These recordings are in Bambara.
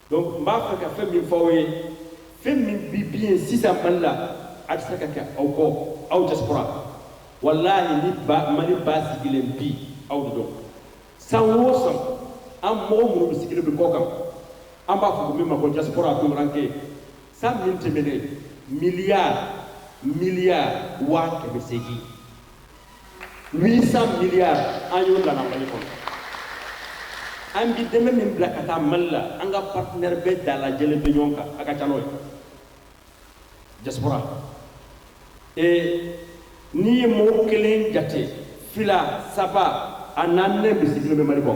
Donc, ma fait min fawe, fait min bibi si ça man là, à ce kaka au corps, au diaspora. Wallahi ni ba mani basi gilembi au do. Sans wosam, am mo mu sikile be kokam. Am ba fu mi ma ko diaspora ko ranke. Sam min temene milliard wa ke be segi. 800 milliards ayo la na mali ko. Am bi deme min blakata malla anga partenaire be dala jele be nyonka aka chanoy. Diaspora. Et ni mo kelen jate fila saba ananne bisikile be mali ko.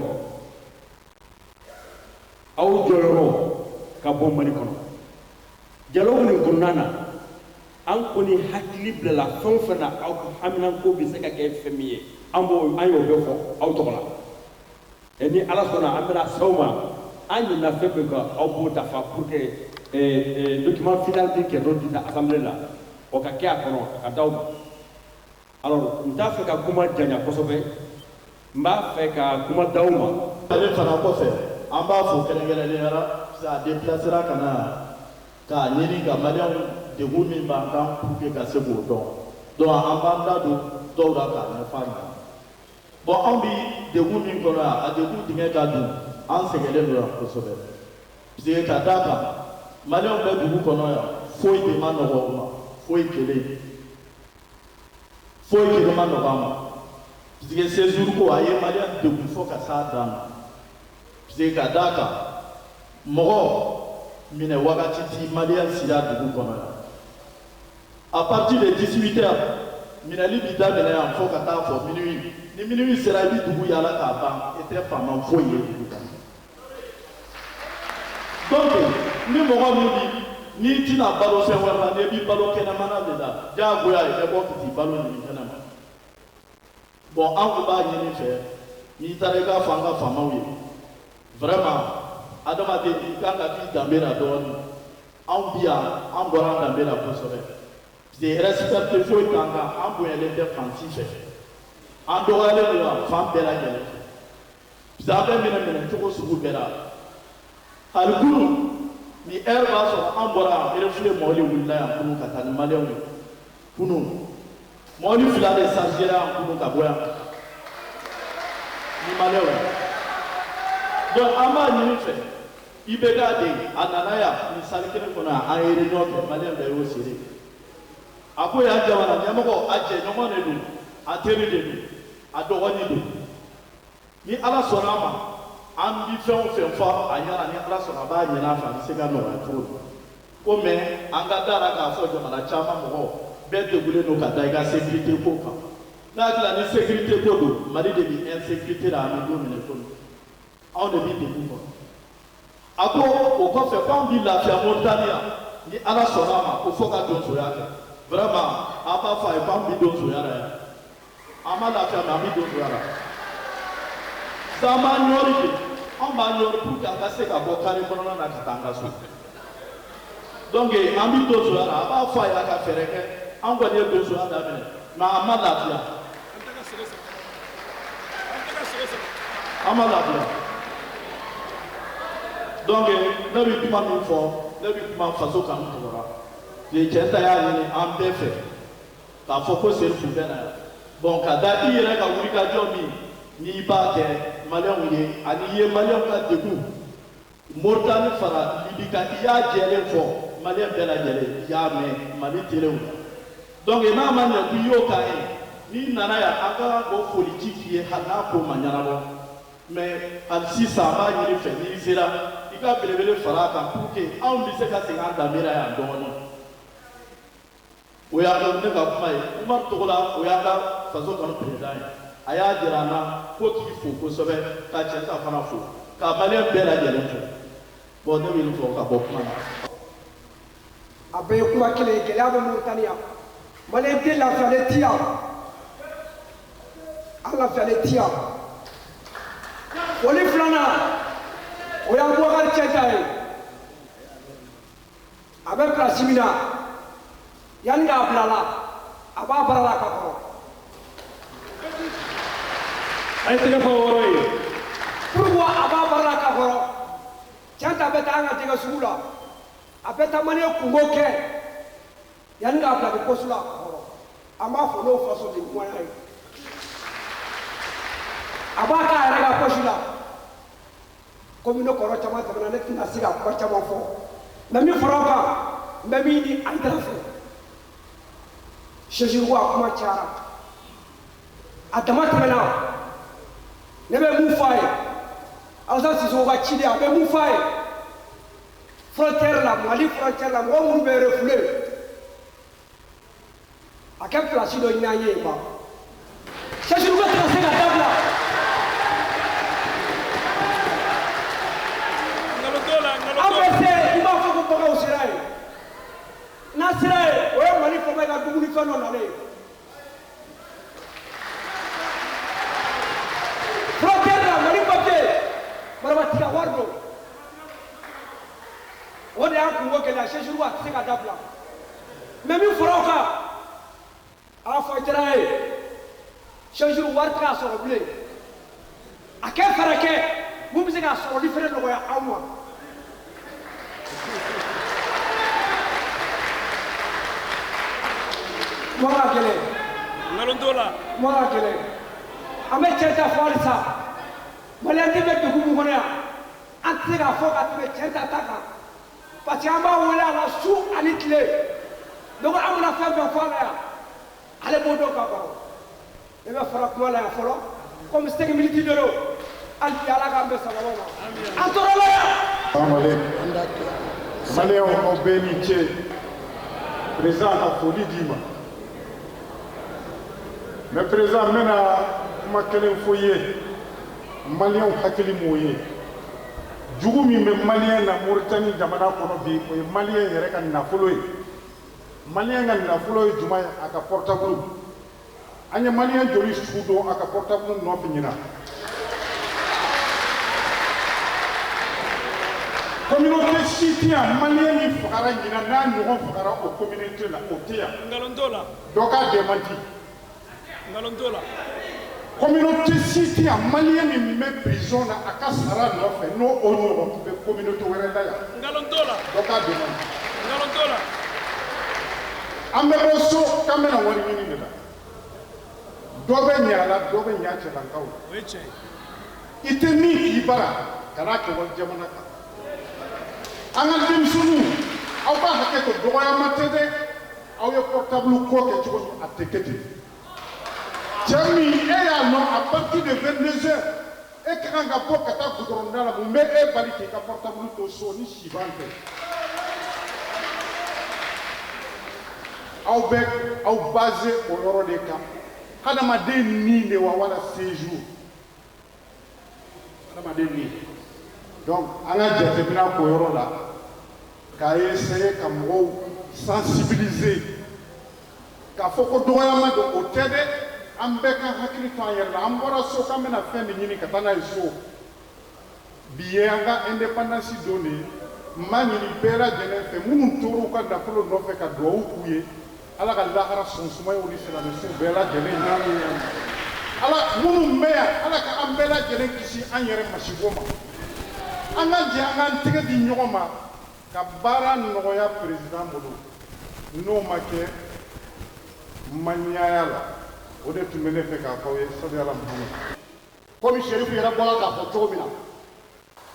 Aw joro ka bo mali ko. Jalo ni gunana an koni hakili bila la fɛn fɛn na aw ka haminan ko bɛ se ka kɛ fɛn min ye an y'o bɛɛ fɔ aw tɔgɔ la et ni ala sɔnna an bɛna s'aw ma an ɲinɛna fɛn fɛn kan aw b'o dafa pour que document final di kɛ dɔ di ta assemblée la o ka kɛ a kɔnɔ a ka d'aw ma alors n t'a fɛ ka kuma janya kosɛbɛ n b'a fɛ ka kuma d'aw ma. ale fana kɔfɛ an b'a fɔ kɛrɛnkɛrɛnnenya la a déplacera ka na k'a ɲini ka maliyɛnw degun min b'an kan pour que ka se k'o dɔn donc an b'an da don dɔw la k'a ɲɛf'a ɲɛna bon anw bi degun min kɔnɔ yan a degun dingɛ ka don an sɛgɛnnen don yan kosɛbɛ parce que ka d'a kan maliyɛnw bɛ dugu kɔnɔ yan foyi de ma nɔgɔ u ma foyi kelen ma nɔgɔ an ma parce que séjour ko a ye maliyɛn degun fo ka s'a dan na parce que ka d'a kan mɔgɔ minɛ wagati ti maliyɛn sira dugu kɔnɔ yan. À partir de 18h, minali bi daminɛ yan fo ka taa fɔ minuit. Ni minuit sera i bi dugu yala k'a ban i tɛ faama foyi ye dugu kɔnɔ. Donc ni mɔgɔ min bi n'i tɛna balo fɛn wɛrɛ la n'i bi balo kɛnɛmana de la diyagoya i bɛ bɔ ka t'i balo ɲini kɛnɛma. Bon an ko b'a ɲini fɛ n'i taara i k'a fɔ an ka faamaw ye vraiment adamaden i kan ka k'i danbe la dɔɔni. Anw bi yan an bɔra an danbe la kosɛbɛ. C'est respecté foyi t'an kan an bonyalen tɛ fan si fɛ an dɔgɔyalen don yan fan bɛɛ lajɛlen fɛ parce que an bɛ minɛ cogo sugu bɛɛ la hali kunu ni heure b'a sɔrɔ an bɔra yan refule mɔbili wulila yan kunu ka taa ni maliyɛnw ye kunu mɔbili fila de chargera yan kunu ka bɔ yan ni maliyɛnw ye donc an b'a ɲini fɛ IBK de a nana yan ni salle kelen kɔnɔ yan an ye réunion kɛ maliyɛn bɛɛ y'o seri. A ko y'a jamana ɲɛmɔgɔ a jɛɲɔgɔn de don a teri de don a dɔgɔnin don ni ala sɔnna a ma an bi fɛn o fɛn fɔ a ɲɛna ni ala sɔnna a b'a ɲɛna a fɛ a bɛ se ka nɔgɔya cogo min ko mɛ an ka da la k'a fɔ jamana caman mɔgɔw bɛɛ degunnen don ka da i ka sécurité ko kan n'a hakili ni sécurité ko don mali de bi insécurité la an bɛ don minɛ komi anw de bi degun kɔnɔ a ko o kɔfɛ k'anw bi lafiya Moritani yan ni ala sɔnna a ma ko fo ka donsoya kɛ. Vraiment, à part faire pas bidon sur yara. Ama la faire ma bidon sur yara. Ça m'a ignoré. On m'a ignoré pour qu'un casse qu'à boire carré pour l'on a qu'à so. Donc, en bidon sur yara, à part faire la café, on va dire bidon sur yara. Mais ama la faire. Ama la faire. Donc, ne lui pas nous fort, ne lui pas façon comme nous. Les gens qui ont été faits, k'a fɔ ko selifu bɛ na yan bon ka da i yɛrɛ ka wulikajɔ min n'i b'a kɛ maliyɛnw ye ani i ye maliyɛnw ka degun Moritani fara Libi kan i y'a jɛlen fɔ maliyɛn bɛɛ lajɛlen i y'a mɛn Mali telew la donc n'a ma ɲɛ k'i y'o k'a ye n'i nana yan an ka o foli ci f'i ye hali n'a ko ma ɲɛnabɔ mais hali sisan an b'a ɲini fɛ n'i sera i ka belebele fara a kan pour que anw bɛ se ka segin an danbe la yan dɔɔnin. O y'a ka ne ka kuma ye Umaru Togola o y'a ka faso kɔnɔ président ye a y'a jira an na ko k'i fo kosɛbɛ ka cɛnta fana fo ka maliyɛn bɛɛ lajɛlen fo bon ne bɛ fɔ ka bɔ kuma na. A bɛɛ ye kuma kelen ye gɛlɛya bɛ Moritani yan maliyɛn tɛ lafiyalen ti yan an lafiyalen ti yan foli filanan o y'an Boubacar Keïta ye a bɛ place min na yanni k'a bila la a b'a bara la ka kɔrɔ a ye tɛgɛ fɔ wɔɔrɔ ye pourquoi a b'a bara la ka kɔrɔ Keïta bɛ taa an ka jɛgɛ sugu la a bɛ taa maliyɛn kungo kɛ yanni k'a bila poste la ka kɔrɔ an b'a fɔ n'o faso de ɲɔgɔnya ye a b'a k'a yɛrɛ ka poche la komi ne kɔrɔ caman tɛmɛna ne tɛna se ka kuma caman fɔ mais min fɔra kan n bɛ min di Haidara fɛ Cheikh Chérifou a kuma cayara a dama tɛmɛna ne bɛ mun f'a ye Alassane Cissokho ka ciden a bɛ mun f'a ye frontière la Mali frontière la mɔgɔ minnu bɛ refoulé a kɛ place dɔ ɲini an ye yen quoi Cheikh Chérifou tɛ ka se ka dabila an bɛ se i b'a fɔ ko baganw sera yen n'a sera yen o ye Mali faama ka dumunifɛn dɔ nalen ye frontière la Mali papier marabati ka wari don o de y'an kungo gɛlɛya Cheikh Chérifou a tɛ se ka dabila mais min fɔra o kan a y'a fɔ Haidara ye Cheikh Chérifou wari tɛ k'a sɔrɔ bilen a kɛ fɛɛrɛ kɛ mun bɛ se k'a sɔrɔli fɛnɛ nɔgɔya anw ma kuma ka gɛlɛn ngalon t'o la kuma ka gɛlɛn an bɛ Keïta fɔ halisa maliyɛn tɛ bɛ degun min kɔnɔ yan an tɛ se k'a fɔ ka tɛmɛ Keïta ta kan parce que an b'a wele a la su ani tile donc an bɛna fɛn fɛn fɔ a la yan ale b'o dɔn ka kɔrɔ ne bɛ fara kuma la yan fɔlɔ comme 5 minutes de don hali bi ala k'an bɛn sababa ma an tora la yan. Maliyɛnw aw bɛɛ ni ce président ka foli d'i ma mais président n bɛna kuma kelen fɔ i ye maliyɛnw hakili m'o ye jugu min bɛ maliyɛn na Moritani jamana kɔnɔ bi o ye maliyɛn yɛrɛ ka nafolo ye maliyɛn ka nafolo ye jumɛn ye a ka portable an ye maliyɛn joli su don a ka portable nɔfɛ ɲina communauté si tɛ yan maliyɛn min fagara ɲina n'a ɲɔgɔn fagara o communauté la o tɛ yan ngalon t'o la dɔ k'a démenti ngalon t'o la communauté si tɛ yan maliyɛn min bɛ prison na a ka sara nɔfɛ n'o o ɲɔgɔn tun bɛ communauté wɛrɛ la yan ngalon t'o la dɔ k'a démenti ngalon t'o la an bɛ bɔ so k'an bɛna wari ɲini de la dɔ bɛ ɲɛ a la dɔ bɛ ɲɛ cɛlakaw la o ye tiɲɛ ye i tɛ min k'i bara kana kɛ wali jamana kan an ka denmisɛnninw aw b'a hakɛ to dɔgɔyama tɛ dɛ aw ye portable ko kɛ cogo min a tɛ kɛ ten cɛ min e y'a nɔ à partir de 22 heures e ka kan ka bɔ ka taa goudron da la mun bɛ e bali k'i ka portable to so ni siban tɛ aw bɛ aw basé o yɔrɔ de kan hadamaden ni de wa wala séjour hadamaden ni donc an ka jateminɛ k'o yɔrɔ la k'a essayer ka mɔgɔw sensibiliser k'a fɔ ko dɔgɔyama don o tɛ dɛ an bɛɛ ka hakili to an yɛrɛ la an bɔra so k'an bɛna fɛn min ɲini ka taa n'a ye so bi ye an ka indépendance don de ye n b'a ɲini bɛɛ lajɛlen fɛ minnu tor'u ka nafolo nɔfɛ ka duwawu k'u ye ala ka lahara sɔnsuma ye o ni silamɛsuw bɛɛ lajɛlen ye ala minnu bɛ yan ala ka an bɛɛ lajɛlen kisi an yɛrɛ masibo ma an ka jɛ an k'an tɛgɛ di ɲɔgɔn ma ka baara nɔgɔya président bolo n'o ma kɛ maniaya la o de tun bɛ ne fɛ k'a fɔ aw ye sani ala muhamadu komi Chérifou yɛrɛ bɔra k'a fɔ cogo min na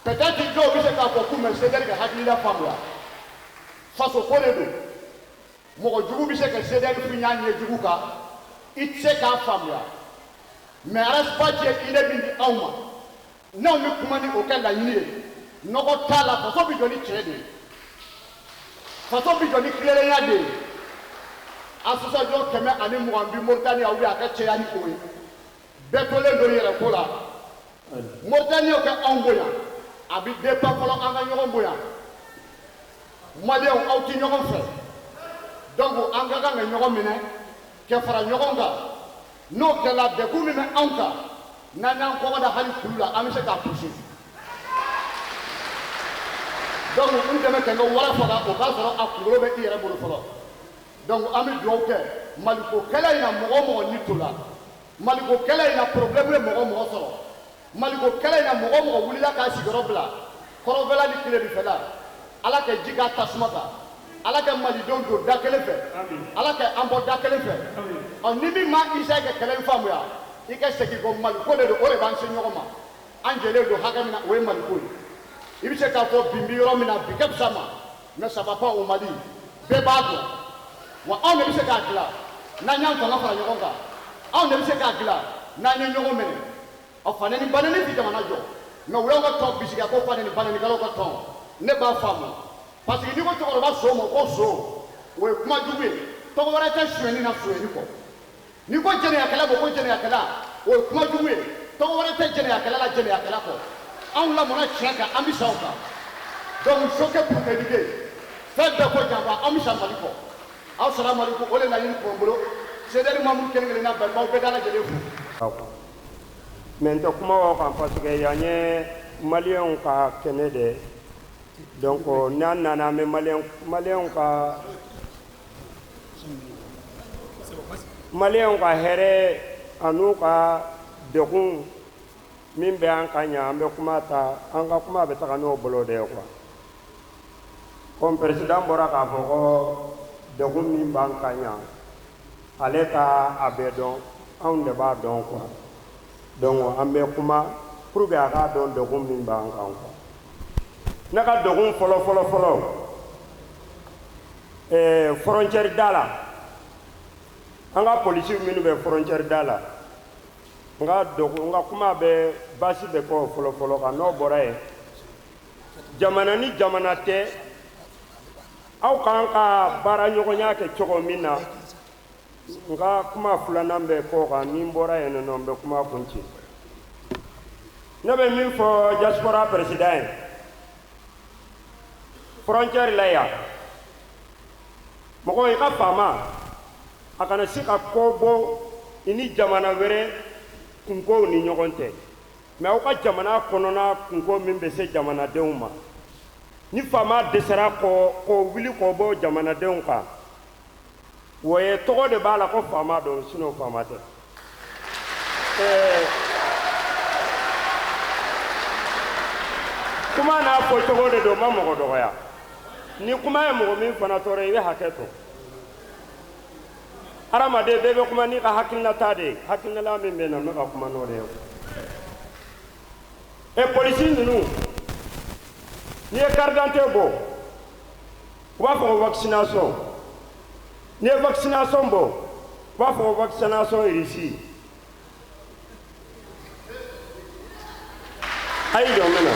peut-être dɔw bɛ se k'a fɔ k'u mɛ CDR ka hakilila faamuya faso ko de don mɔgɔ jugu bɛ se ka CDR fi ɲa ɲɛjugu kan i tɛ se k'a faamuya mais arasipati ye idée min di anw ma n'anw bɛ kuma ni o kɛ laɲini ye nɔgɔ t'a la faso bɛ jɔ ni tiɲɛ de ye faso bɛ jɔ ni tilennenya de ye association 120 bi Moritani aw bɛ a ka cɛya ni o ye bɛɛ tolen don yɛrɛ ko la Moritani y'o kɛ anw bonya a bɛ dépend fɔlɔ an ka ɲɔgɔn bonya maliyɛnw aw tɛ ɲɔgɔn fɛ donc an ka kan ka ɲɔgɔn minɛ kɛ fara ɲɔgɔn kan n'o kɛra degun min bɛ anw kan n'an y'an kɔkɔ da hali kulu la an bɛ se k'a pousser donc n dɛmɛ kɛ n ka wara faga o k'a sɔrɔ a kunkolo bɛ i yɛrɛ bolo fɔlɔ donc an bɛ dugawu kɛ maliko kɛlɛ in na mɔgɔ o mɔgɔ ni to la maliko kɛlɛ in na problème ye mɔgɔ o mɔgɔ sɔrɔ maliko kɛlɛ in na mɔgɔ o mɔgɔ wulila k'a sigiyɔrɔ bila kɔrɔnfɛla ni tilebinfɛla ala kɛ ji k'a tasuma kan ala kɛ malidenw don da kelen fɛ ala kɛ an bɔ da kelen fɛ ɔ ni min ma isa kɛ kɛlɛ in faamuya i ka segin ko maliko de don o de b'an se ɲɔgɔn ma an jɛlen don hakɛ min na o ye maliko ye i bɛ se k'a fɔ bin bɛ yɔrɔ min na bi ka fisa ma mais ça va pas au Mali bɛɛ b'a dɔn wa anw de bɛ se k'a dilan n'an y'an fanga fara ɲɔgɔn kan anw de bɛ se k'a dilan n'an ye ɲɔgɔn minɛ ɔ fanɛni banɛni tɛ jamana jɔ mais u y'aw ka tɔn bisigi ko fanɛni banɛnikɛlaw ka tɔn ne b'a faamu parce que n'i ko cɛkɔrɔba so ma ko so o ye kuma jugu ye tɔgɔ wɛrɛ tɛ sonyɛni na sonyɛni kɔ n'i ko jɛnɛyakɛla ko jɛnɛyakɛla o ye kuma jugu ye tɔgɔ wɛrɛ tɛ jɛnɛyakɛla la jɛnɛyakɛla kɔ anw lamɔna tiɲɛ kan an bɛ sa o kan donc choqué pour éduquer fɛn bɛɛ ko janfa an bɛ sa Mali kɔ aw salaamaaleykum o de laɲini tun bɛ n bolo CDR membre kelen-kelenna bɛɛ b'aw bɛɛ da lajɛlen fo. mais n tɛ kuma o kan parce que yan ye maliyɛnw ka kɛnɛ de donc n'an nana an bɛ maliyɛnw ka hɛrɛ an'u ka degun min bɛ an kan yan an bɛ kuma ta an ka kuma bɛ taga n'o bolo de ye quoi comme président bɔra k'a fɔ ko degun min b'an kan yan ale t'a a bɛɛ dɔn anw de b'a dɔn quoi donc an bɛ kuma pour que a k'a dɔn degun min b'an kan quoi ne ka degun fɔlɔ frontière da la an ka policiers minnu bɛ frontière da la n ka kuma bɛ basi bɛ kɔ fɔlɔ kan n'o bɔra yen jamana ni jamana tɛ aw kan ka baara ɲɔgɔnya kɛ cogo min na n ka kuma filanan bɛ kɔ kan ni n bɔra yen nɔ n bɛ kuma kun ci ne bɛ min fɔ diaspora président ye frontière la yan mɔgɔ i ka faama a kana se ka ko bɔ i ni jamana wɛrɛ kunkow ni ɲɔgɔn tɛ mais aw ka jamana kɔnɔna kunko min bɛ se jamanadenw ma ni faama dɛsɛra k'o wuli k'o bɔ jamanadenw kan o ye tɔgɔ de b'a la ko faama don sinon faama tɛ kuma n'a fɔcogo de don ma mɔgɔ dɔgɔya ni kuma ye mɔgɔ min fana tɔɔrɔ i bɛ hakɛ to hadamaden bɛɛ bɛ kuma n'i ka hakilinata de ye hakilinala min bɛ na n bɛ ka kuma n'o de ye polisi ninnu n'i ye carte d'identité bɔ u b'a fɔ ko vaccination n'i ye vaccination bɔ u b'a fɔ ko vaccination réussie a y'i jɔ n bɛ na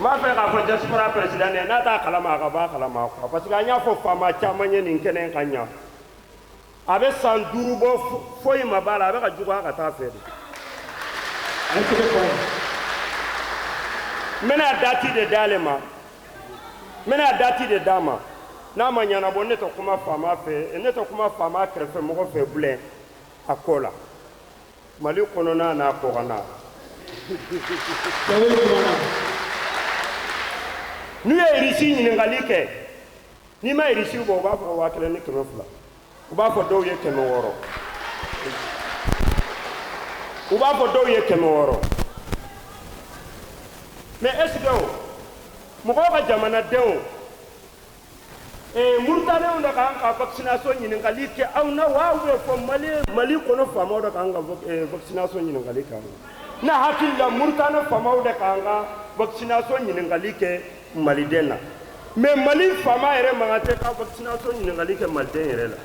m'a fɛ k'a fɔ diaspora président ye n'a t'a kalama a ka bɔ a kalama quoi parce que an y'a fɔ faama caman ye nin kɛnɛ in ka ɲa a bɛ san 5 bɔ foyi ma b'a la a bɛ ka juguya ka taa fɛ de n bɛna dati de d'ale ma n bɛna dati de d'a ma n'a ma ɲɛnabɔ ne tɛ kuma faama fɛ ne tɛ kuma faama kɛrɛfɛ mɔgɔ fɛ bilen a ko la Mali kɔnɔna n'a kɔkanna n'u ye irisi ɲininkali kɛ n'i ma irisi bɔ u b'a fɔ 1,200 u b'a fɔ dɔw ye 600 u b'a fɔ dɔw ye 600 mais est-ce que mɔgɔw ka jamanadenw Mauritanienw de kan ka vaccination ɲininkali kɛ aw na wa ou bien fɔ Mali kɔnɔ faamaw de kan ka vaccination ɲininkali kɛ ne hakili la Mauritanie faamaw de kan ka vaccination ɲininkali kɛ maliden na mais Mali faama yɛrɛ man tɛ ka vaccination ɲininkali kɛ maliden yɛrɛ la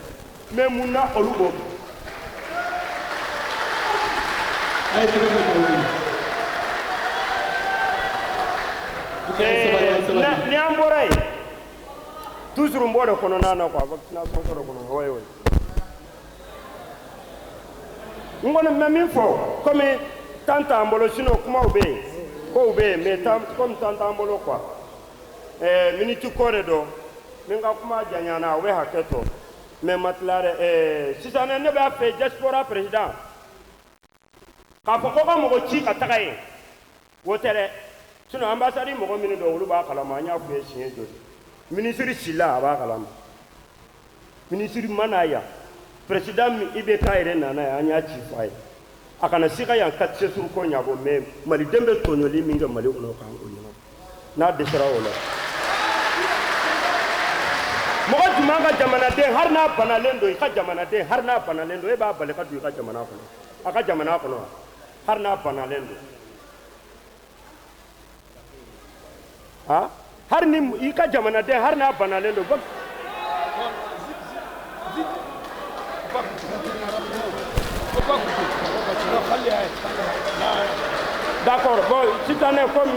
mais mun na olu b'o ni an bɔra yen toujours n b'o de kɔnɔna na quoi vaccination kɔrɔ kɔnɔ o ye o ye n kɔni n bɛ min fɔ komi temps t'an bolo sinon kumaw bɛ yen kow bɛ yen mais comme temps t'an bolo quoi minute ko de don min ka kuma janyana o bɛ hakɛ to mais matila dɛ sisan ne b'a fɛ diaspora président k'a fɔ ko ka mɔgɔ ci ka taga yen o tɛ dɛ sinon ambassade mɔgɔ minnu dɔ olu b'a kalama an y'a fɔ ye siɲɛ joli ministre sila a b'a kalama ministre ma n'a yan président min IBK yɛrɛ nana yan an y'a ci f'a ye a kana se ka yan 4 séjours ko ɲabɔ mais maliden bɛ tɔɲɔli min kɛ mali kɔnɔ k'an o ɲɛnabɔ n'a dɛsɛra o la mɔgɔ jumɛn ka jamanaden hari n'a banalen don i ka jamanaden hari n'a banalen don e b'a bali ka don i ka jamana kɔnɔ a ka jamana kɔnɔ hari n'a banalen don ha hari ni i ka jamanaden hari n'a banalen don d'accord bon cette année comme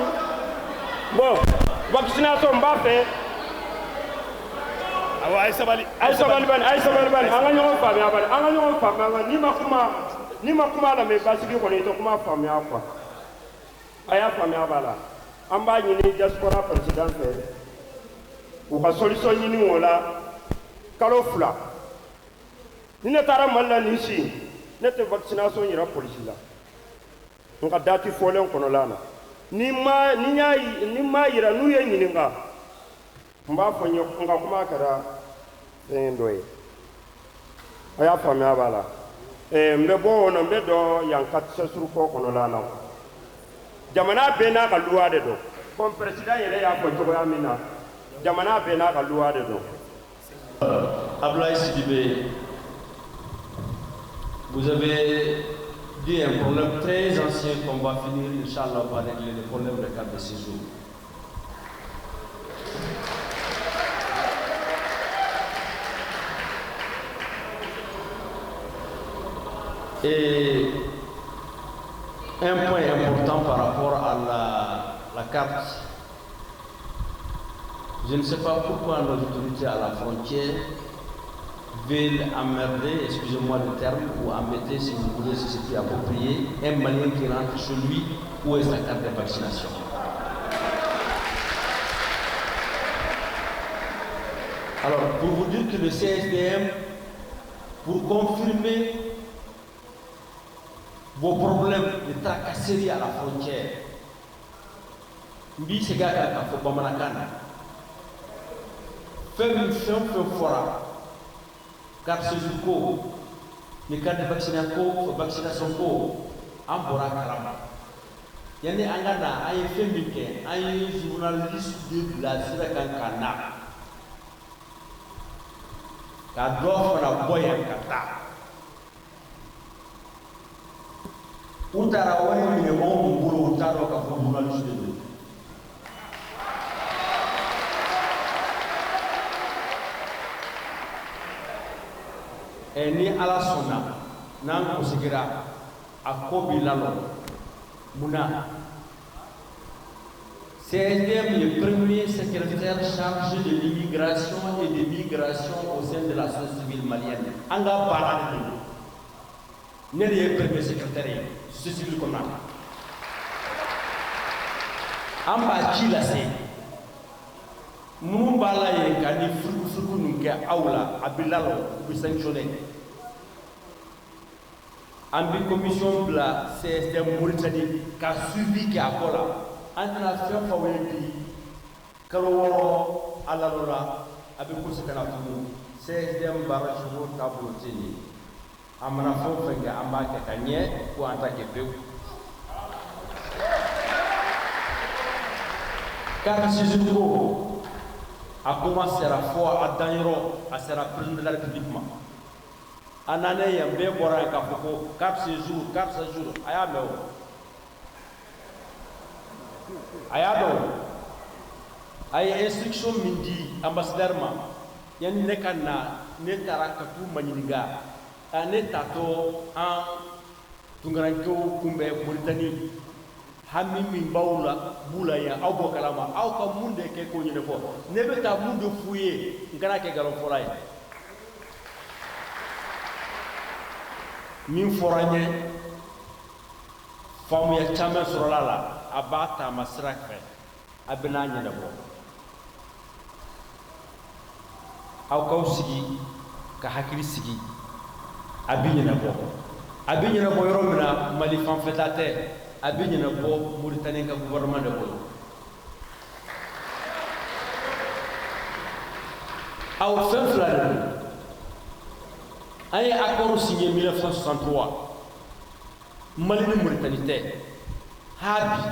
bon vaccination b'a fait awa sabali bani an ka ɲɔgɔn faamuya ni ma kuma la mais basigi kɔni i tɛ kuma faamuya quoi a y'a faamuya b'a la an b'a ɲini diaspora président fɛ u ka solution ɲini o la kalo 2 ni ne taara mali la nin si ne tɛ vaccination yira polisi la n ka dati fɔlen kɔnɔla na ni ma yira n'u ye ɲininka n b'a fɔ n ka kuma kɛra fɛn dɔ ye a y'a faamuya b'a la n bɛ bɔ o na n bɛ dɔ yan 4 séjours kɔ kɔnɔla na jamana bɛɛ n'a ka loi de don comme président yɛrɛ y'a fɔ cogoya min na jamana bɛɛ n'a ka loi de don. Abdoulaye Sidibé, vous avez dit un problème très ancien qu'on va finir, Inch'Allah, par régler le problème de carte de séjour. Et un point important par rapport à la carte, je ne sais pas pourquoi nos autorités à la frontière veulent emmerder, excusez-moi le terme, ou embêter, si vous voulez, si c'est approprié, un Malien qui rentre chez lui, où est sa carte de vaccination? Alors, pour vous dire que le CSDM, pour confirmer vos problèmes de tracasserie à la frontière, Mbi Segaka Kafo Bamanakana, fait une fora, car ce jour, les cartes de vaccination, en Bora Karama. Il y a des Angana, il y a fait un journaliste de la Sirakankana. Kadrof na boya kata utara wani ne mo ngulu utaro ka fo journaliste de ni ala sonna nan ko sigira akobi lalo muna CSDM, le premier secrétaire chargé de l'immigration et de migration au sein de la société civile malienne. Anga Barani, n'est le premier secrétaire, société civile comme ça. Amba Chilase, Mumbala et Kani Frukunuka Aula, Abilalo, vous sanctionnez. Ambi commission de la CSDM Mauritanie, qui a suivi qui a collé. Antena fɛn fɛn wele bi kalo 6 ala dɔ la a bɛ ko segin ka na tugun CSDM baara cogo taabolo tɛ nin ye a mana fɛn o fɛn kɛ an b'a kɛ ka ɲɛ ko an ta kɛ pewu. Carte séjour ko a commencera fɔ a danyɔrɔ a sera président de la République ma a nanen yan bɛɛ bɔra yan k'a fɔ ko carte séjour a y'a mɛn o. Ayado ay instruction mindi ambassadeur ma yani ne kana ne tarakatu manyiga ane tato an tungaranko kumbe Mauritanie hammi min bawla bula ya aw bo kalama aw ka munde ke ko nyine fo ne be ta munde fuye ngara ke galo foray min foranye famu ya chama surala abata masrakhe abina nyina bo aw kaw sigi ka hakili sigi abinyina bo yoro mina mali fan fetate a bɛ ɲɛnabɔ Mauritanie ka gouvernement de bolo. Aw fɛn fila de don. An ye accord signé 1963. Mali ni Mauritanie tɛ. Habi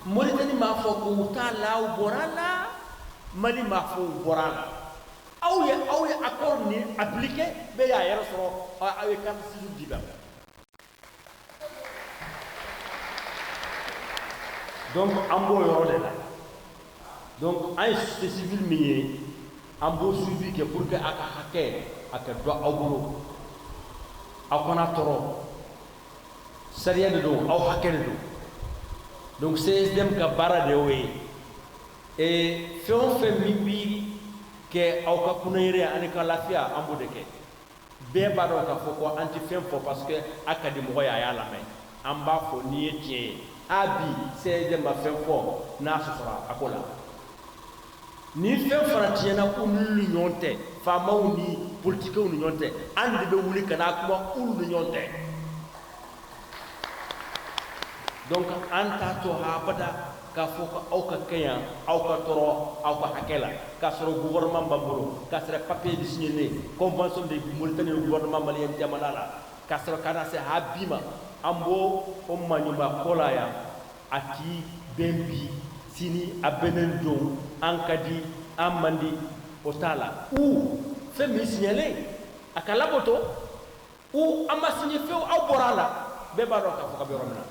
Mauritanie m'a fɔ ko u t'a la u bɔra la, Mali m'a fɔ u bɔra la. Aw ye accord ni appliqué bɛɛ y'a yɛrɛ sɔrɔ aw ye carte séjour di la. Donc an b'o yɔrɔ de la. Donc an ye société civile min ye an b'o suivi kɛ pour que a ka hakɛ a ka dɔ aw bolo. Aw kana tɔɔrɔ. Sariya de don, aw hakɛ de don. Donc CSDM ka baara de y'o ye. Et fɛn o fɛn min bi kɛ aw ka kunnayiri ani ka lafiya an b'o de kɛ. Bɛɛ b'a dɔn k'a fɔ ko an tɛ fɛn fɔ parce que a ka di mɔgɔ ye a y'a lamɛn. An b'a fɔ n'i ye tiɲɛ ye. A bi CSDM ma fɛn fɔ n'a sɔsɔra a ko la. Ni fɛn fana tiɲɛna u ni ɲɔgɔn tɛ, faamaw ni politikɛw ni ɲɔgɔn tɛ, an de bɛ wuli ka n'a kuma olu ni ɲɔgɔn tɛ. Donc an t'a to habada k'a fɔ ko aw ka kɛ yan, aw ka tɔɔrɔ aw ka hakɛ la, k'a sɔrɔ gouvernement b'an bolo, k'a sɔrɔ papier de signé convention de Mauritanie ni gouvernement malien jamana la, k'a sɔrɔ ka na se habi ma, an b'o o maɲuman ko la yan, a ti bɛn bi sini a bɛnnen don an ka di an man di o t'a la. Ou fɛn min signalé a ka labato, ou an ma signé fewu aw bɔra a la, bɛɛ b'a dɔn k'a fɔ ka bɛ yɔrɔ min na.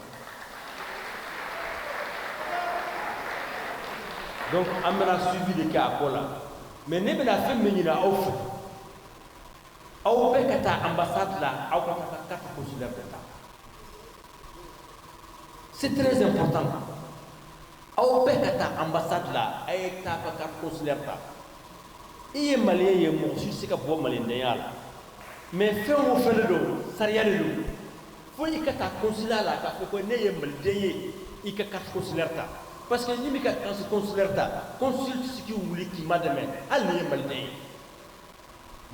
Donc an bɛna suivi de kɛ a ko la, mais ne bɛna fɛn min ɲini aw fɛ, aw bɛɛ ka taa ambassade la, aw ka taa carte consulaire de ta. C'est très important. Aw bɛɛ ka taa ambassade la, a ye taa ka carte consulaire ta. I ye maliyɛn ye, mɔgɔ si tɛ se ka bɔ maliyɛndenya la, mais fɛn o fɛn de don, sariya de don. Fo i ka taa consulat la k'a fɔ ko ne ye maliden ye, i ka carte consulaire ta. Parce que ni mi ka carte consulaire ta, consul tɛ se k'i wuli k'i ma dɛmɛ, hali ni ye maliden ye.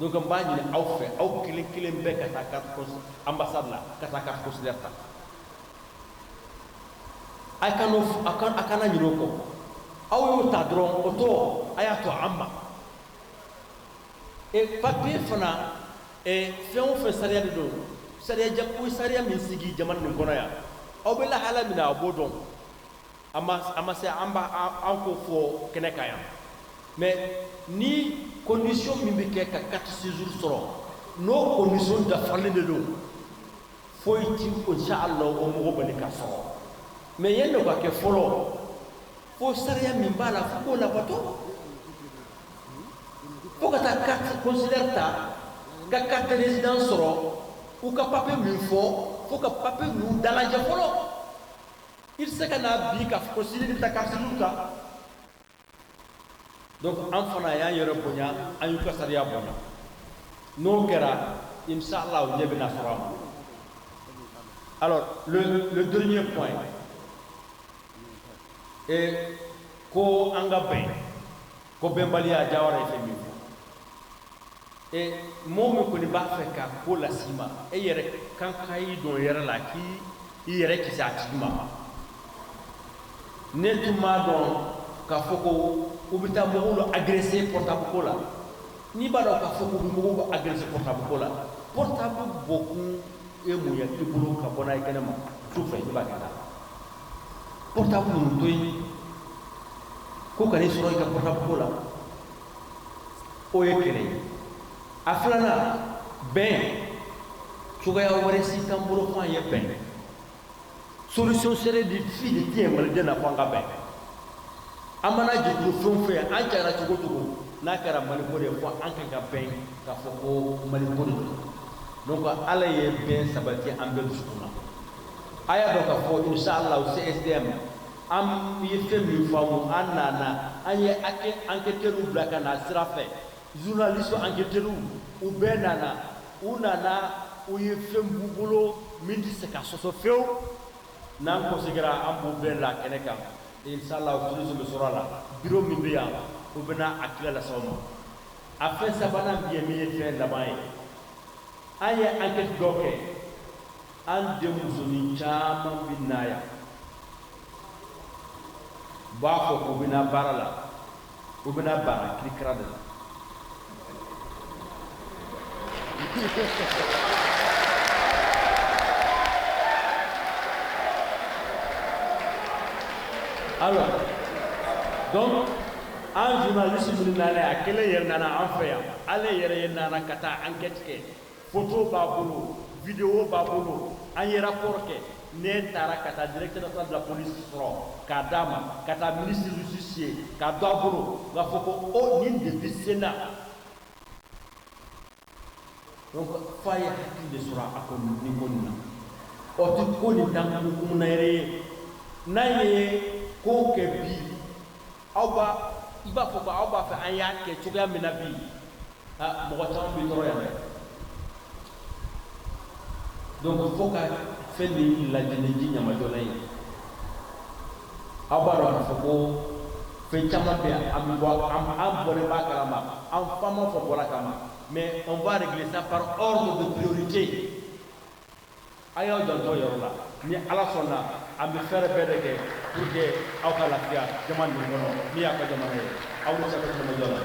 Donc n b'a ɲini aw fɛ, aw kelen kelen bɛɛ ka taa carte ambassade la, ka taa carte consulaire ta. A kana ɲinɛ o kɔ. Aw y'o ta dɔrɔn o tɔ a y'a to an ma. Et papier fana fɛn o fɛn sariya de don, o ye sariya min sigi jamana nin kɔnɔ yan, aw bɛ lahala min na a b'o dɔn. A ma se an k'o fɔ kɛnɛ kan yan. Mais ni condition min bɛ kɛ ka carte séjour sɔrɔ, n'o condition dafalen de don, foyi ti inshallah o mɔgɔ bali ka sɔrɔ. Mais yanni ka kɛ fɔlɔ, fo sariya min b'a la fo k'o labato. Fo ka taa carte consulaire ta, ka carte de résidence sɔrɔ, u ka papier min fɔ, fo ka papier ninnu dalajɛ fɔlɔ. Il se ka n'a bi ka fɔ ko sini bɛ taa carte séjour ta. Donc an fana y'an yɛrɛ bonya, an y'u ka sariya bonya. N'o kɛra, inshallah o ɲɛ bɛna sɔrɔ a ma. Alors le dernier point. Et ko an ka bɛn, ko bɛnbaliya Jawara ye fɛn min fɔ. Et mɔgɔ min kɔni b'a fɛ ka ko las'i ma, e yɛrɛ kan ka i dɔn yɛrɛ la k'i yɛrɛ kisi a tigi ma. Ne tun m'a dɔn k'a fɔ ko u bɛ taa mɔgɔw agresser portable ko la. N'i b'a dɔn k'a fɔ k'u bɛ mɔgɔw agresser portable ko la, portable bɔkun ye mun ye i bolo ka bɔ n'a ye kɛnɛma su fɛ i b'a kɛ taa. Portable ninnu to yen ko ka n'i sɔrɔ i ka portable ko la, o ye kelen ye. A filanan, bɛn cogoya wɛrɛ si t'an bolo fo an ye bɛn. Solution serait de fi de diɲɛ maliden na fo an ka bɛn. An mana jɛkulu fɛn o fɛn an cayara cogo o cogo, n'a kɛra Maliko de ye fo an kan ka bɛn k'a fɔ ko Maliko de don. Donc Ala ye bɛn sabati an bɛɛ dusukun na. A y'a dɔn k'a fɔ inshallah CSDM an ye fɛn min faamu, an nana, an ye enquêteurs bila ka na sira fɛ, journalistes enquêteurs u bɛɛ nana, u ye fɛn b'u bolo min tɛ se ka sɔsɔ fewu. N'an considérera an b'u bɛɛ la kɛnɛ kan, inshallah solution bɛ sɔrɔ a la. Bureau min bɛ yan, u bɛna a tila las'aw ma. A fɛn sabanan bi ye min ye fɛn laban ye. An ye enquête dɔ kɛ, an denmusonin caman bɛ na yan, b'a fɔ k'u bɛna baara la u bɛna baara kirikira de la alors donc an journaliste minnu nana a kelen yɛrɛ nana an fɛ yan ale yɛrɛ ye nana ka taa enquête kɛ photo b'a bolo vidéo b'a bolo an ye rapport kɛ ne taara ka taa directeur national de la police sɔrɔ k'a d'a ma ka taa ministre de justice ye k'a dɔ a bolo k'a fɔ ko o nin de bɛ Sénat donc f'a ye hakili de sɔrɔ a ko nin ko nin na o tɛ ko nin dan hukumu na yɛrɛ ye n'a ye ko kɛ bi aw b'a i b'a fɔ ko aw b'a fɛ an y'a kɛ cogoya min na bi mɔgɔ caman bɛ tɔɔrɔ yan dɛ donc fo ka fɛn min lajɛ ni ji ɲamajɔla ye aw b'a dɔn k'a fɔ ko fɛn caman bɛ yan an bɔnnen b'a kalama an fa ma fɔ bɔra kama mais on va régler ça par ordre de priorité a y'aw janto yɔrɔ la ni ala sɔnna an bɛ fɛɛrɛ bɛɛ de kɛ pour que aw ka lafiya jama nin kɔnɔ min y'a ka jamana ye aw ni se ka jamana jɔ la